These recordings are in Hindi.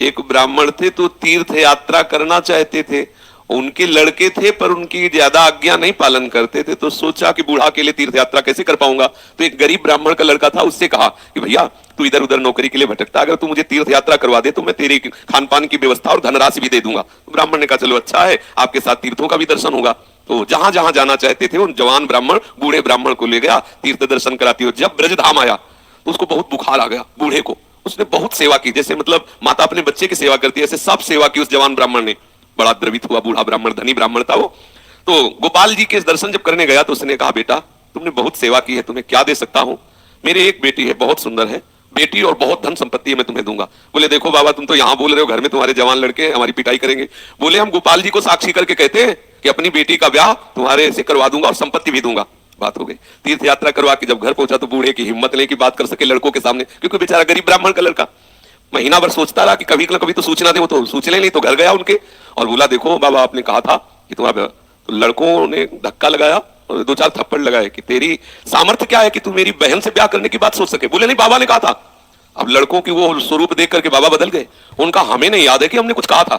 एक ब्राह्मण थे तो तीर्थ यात्रा करना चाहते थे, उनके लड़के थे पर उनकी ज्यादा आज्ञा नहीं पालन करते थे, तो सोचा कि बूढ़ा के लिए तीर्थ यात्रा कैसे कर पाऊंगा। तो एक गरीब ब्राह्मण का लड़का था, उससे कहा कि भैया तू इधर उधर नौकरी के लिए भटकता, अगर तू मुझे तीर्थ यात्रा करवा दे तो मैं तेरी खान पान की व्यवस्था और धनराशि भी दे दूंगा। तो ब्राह्मण ने कहा चलो अच्छा है, आपके साथ तीर्थों का भी दर्शन होगा। तो जहां जहां जाना चाहते थे उन जवान ब्राह्मण बूढ़े ब्राह्मण को ले गया तीर्थ दर्शन कराती हो। जब ब्रजधाम आया तो उसको बहुत बुखार आ गया बूढ़े को। उसने बहुत सेवा की, जैसे मतलब माता अपने बच्चे की सेवा करती है ऐसे सब सेवा की उस जवान ब्राह्मण ने। बड़ा द्रवित हुआ बूढ़ा ब्राह्मण, धनी ब्राह्मण था वो। तो गोपाल जी के दर्शन जब करने गया तो उसने कहा बेटा तुमने बहुत सेवा की है, तुम्हें क्या दे सकता हूं? मेरी एक बेटी है, बहुत सुंदर है बेटी और बहुत धन संपत्ति है, मैं तुम्हें दूंगा। बोले देखो बाबा तुम तो यहां बोल रहे हो, घर में तुम्हारे जवान लड़के हमारी पिटाई करेंगे। बोले हम गोपाल जी को साक्षी करके कहते हैं कि अपनी बेटी का ब्याह तुम्हारे से करवा दूंगा और संपत्ति भी दूंगा। बात हो गई। तीर्थ यात्रा करवा के जब घर पहुंचा तो बूढ़े की हिम्मत नहीं कि बात कर सके लड़कों के सामने, क्योंकि बेचारा गरीब ब्राह्मण का लड़का महीना भर सोचता रहा कि कभी ना कभी तो सूचना दे। वो तो सूचना नहीं, तो घर गया उनके और बोला देखो बाबा आपने कहा था कि तुम्हारा, तो लड़कों ने धक्का लगाया और दो चार थप्पड़ लगाए कि तेरी सामर्थ्य क्या है कि तू मेरी बहन से ब्याह करने की बात सोच सके। बोले नहीं बाबा ने कहा था। अब लड़कों की वो स्वरूप देख करके बाबा बदल गए। उनका हमें नहीं याद है कि हमने कुछ कहा था।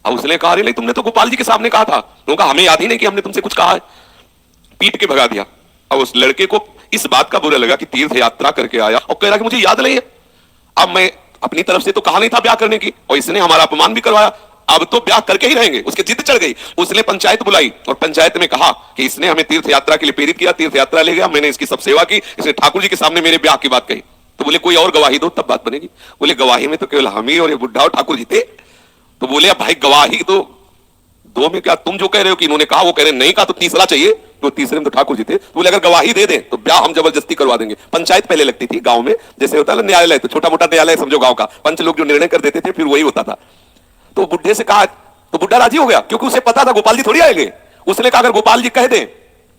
अब उसने कहा नहीं तुमने तो गोपाल जी के सामने कहा था। उनका हमें याद ही नहीं कि हमने तुमसे कुछ कहा है। पीट के भगा दिया। अब उस लड़के को इस बात का बुरा लगा कि तीर्थ यात्रा करके आया और कह रहा कि मुझे याद नहीं है। अब मैं अपनी तरफ से तो कहा नहीं था ब्याह करने की और इसने हमारा अपमान भी करवाया, अब तो ब्याह करके ही रहेंगे। उसके जिद चढ़ गई। उसने पंचायत बुलाई और पंचायत में कहा कि इसने हमें तीर्थ यात्रा के लिए प्रेरित किया, तीर्थ यात्रा ले गया, मैंने इसकी सब सेवा की, इसने ठाकुर जी के सामने मेरे ब्याह की बात कही। तो बोले कोई और गवाही दो तब बात बनेगी। बोले गवाही में तो केवल हम ही और ये बुढ़ा और ठाकुर जी थे। तो बोले अब भाई गवाही तो दो में क्या तुम जो कह रहे हो कि इन्होंने कहा वो कह रहे नहीं कहा तो तीसरा चाहिए। तो तीसरे में तो ठाकुर जी थे। तो बोले अगर गवाही दे दें तो ब्याह हम जबरदस्ती करवा देंगे। पंचायत पहले लगती थी गांव में, जैसे होता है न्यायालय, तो छोटा मोटा न्यायालय समझो गांव का, पंच लोग जो निर्णय कर देते थे फिर वही होता था। तो बुढ़े से कहा तो बुढ़ा राजी हो गया, क्योंकि उसे पता था गोपाल जी थोड़ी आएंगे। उसने कहा अगर गोपाल जी कह दें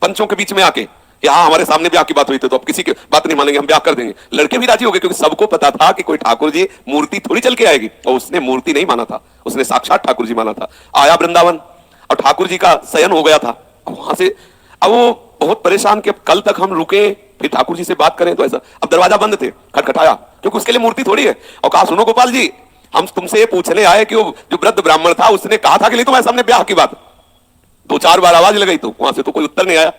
पंचों के बीच में आके कि हाँ हमारे सामने ब्याह की बात हुई थी तो अब किसी की बात नहीं मानेंगे, हम ब्याह कर देंगे। लड़के भी राजी हो गए, क्योंकि सबको पता था कि कोई ठाकुर जी मूर्ति थोड़ी चल के आएगी। और उसने मूर्ति नहीं माना था, उसने साक्षात ठाकुर जी माना था। आया वृंदावन और ठाकुर जी का शयन हो गया था। वहां से अब वो बहुत परेशान कि अब कल तक हम रुके फिर ठाकुर जी से बात करें तो ऐसा। अब दरवाजा बंद थे, खटखटाया, क्योंकि उसके लिए मूर्ति थोड़ी है। और कहा सुनो गोपाल जी हम तुमसे ये पूछने आए कि वो जो वृद्ध ब्राह्मण था उसने कहा था कि नहीं तुम्हारे सामने ब्याह की बात। दो चार बार आवाज लगाई तो वहां से तो कोई उत्तर नहीं आया।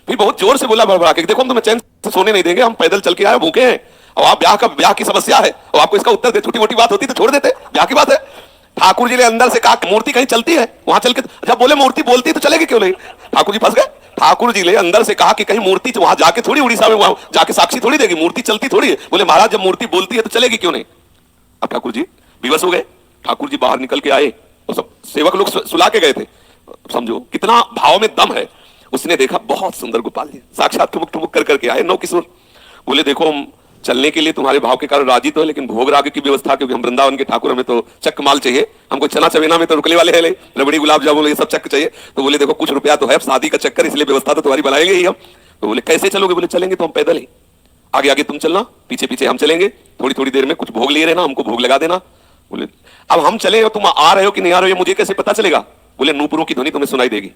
फिर बहुत जोर से बोला भड़बड़ा के देखो हम तुम्हें चैन से सोने नहीं देंगे, हम पैदल चल के आए भूखे हैं और आप ब्याह की समस्या है और आपको इसका उत्तर दे। छोटी मोटी बात होती तो छोड़ देते, ब्याह की बात है। ठाकुर जी ने अंदर से कहा मूर्ति कहीं चलती है, वहां चल के जब बोले मूर्ति बोलती तो चलेगी क्यों नहीं। ठाकुर जी फंस गए। ठाकुर जी ने अंदर से कहा कि कहीं मूर्ति वहां जाके थोड़ी उड़ीसा में वहां जाके साक्षी थोड़ी देगी, मूर्ति चलती थोड़ी है। बोले महाराज जब मूर्ति बोलती है तो चलेगी क्यों नहीं। अब ठाकुर जी विवश हो गए। ठाकुर जी बाहर निकल के आए और सब सेवक लोग सुला के गए थे। समझो कितना भाव में दम है। उसने देखा बहुत सुंदर गोपाल जी साक्षात ठुमुक ठुमुक कर करके आए, नौ किशोर। बोले देखो हम चलने के लिए तुम्हारे भाव के कारण राजी तो है, लेकिन भोग राग की व्यवस्था, क्योंकि हम वृंदावन के ठाकुर, हमें तो चक माल चाहिए, हमको चना चवेना में तो रुकने वाले हैं, रबड़ी गुलाब जामुन ये सब चक चाहिए। तो बोले देखो कुछ रुपया तो है, शादी का चक्कर, इसलिए व्यवस्था तो तुम्हारी बनाएंगे ही हम। तो बोले कैसे चलोगे। बोले चलेंगे तो हम पैदल ही, आगे आगे तुम चलना, पीछे पीछे हम चलेंगे, थोड़ी थोड़ी देर में कुछ भोग लिए रहना, हमको भोग लगा देना। बोले अब हम चले और तुम आ रहे हो कि नहीं आ रहे हो मुझे कैसे पता चलेगा। बोले नूपुरों की ध्वनि तुम्हें सुनाई देगी,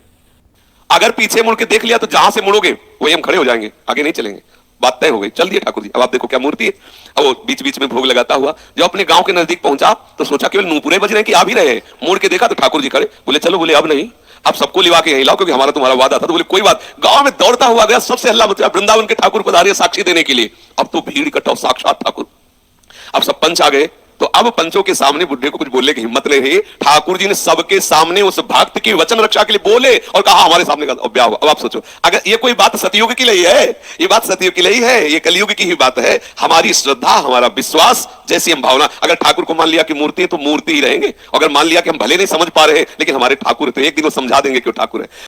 अगर पीछे मुड़ के देख लिया तो जहां से मुड़ोगे वही हम खड़े हो जाएंगे, आगे नहीं चलेंगे। बात तय हो गई, चल दिए ठाकुर जी। अब आप देखो क्या मूर्ति है। अब वो बीच बीच में भोग लगाता हुआ जब अपने गांव के नजदीक पहुंचा तो सोचा केवल नूपुरे बज रहे हैं कि आ भी रहे हैं। मुड़ के देखा तो ठाकुर जी खड़े। बोले चलो। बोले अब नहीं, अब सबको लिवा के यहीं लाओ, क्योंकि हमारा तुम्हारा वादा था। तो बोले कोई बात। गांव में दौड़ता हुआ गया, सबसे हल्ला मचा, वृंदावन के ठाकुर पधारे साक्षी देने के लिए। अब तो भीड़ इकट्ठा, साक्षात ठाकुर। अब सब पंच आ गए। तो अब पंचों के सामने बुढ़े को कुछ बोलने की हिम्मत नहीं रही। ठाकुर जी ने सबके सामने उस भक्त की वचन रक्षा के लिए बोले और कहा हमारे सामने का ब्याह। अब आप सोचो अगर ये कोई बात सतयुग की नहीं है, ये बात सतयुग की नहीं है, ये कलयुग की ही बात है। हमारी श्रद्धा, हमारा विश्वास, जैसी हम भावना, अगर ठाकुर को मान लिया कि मूर्ति है तो मूर्ति ही रहेंगे। अगर मान लिया कि हम भले नहीं समझ पा रहे हैं लेकिन हमारे ठाकुर है तो एक दिन वो समझा देंगे क्यों ठाकुर है।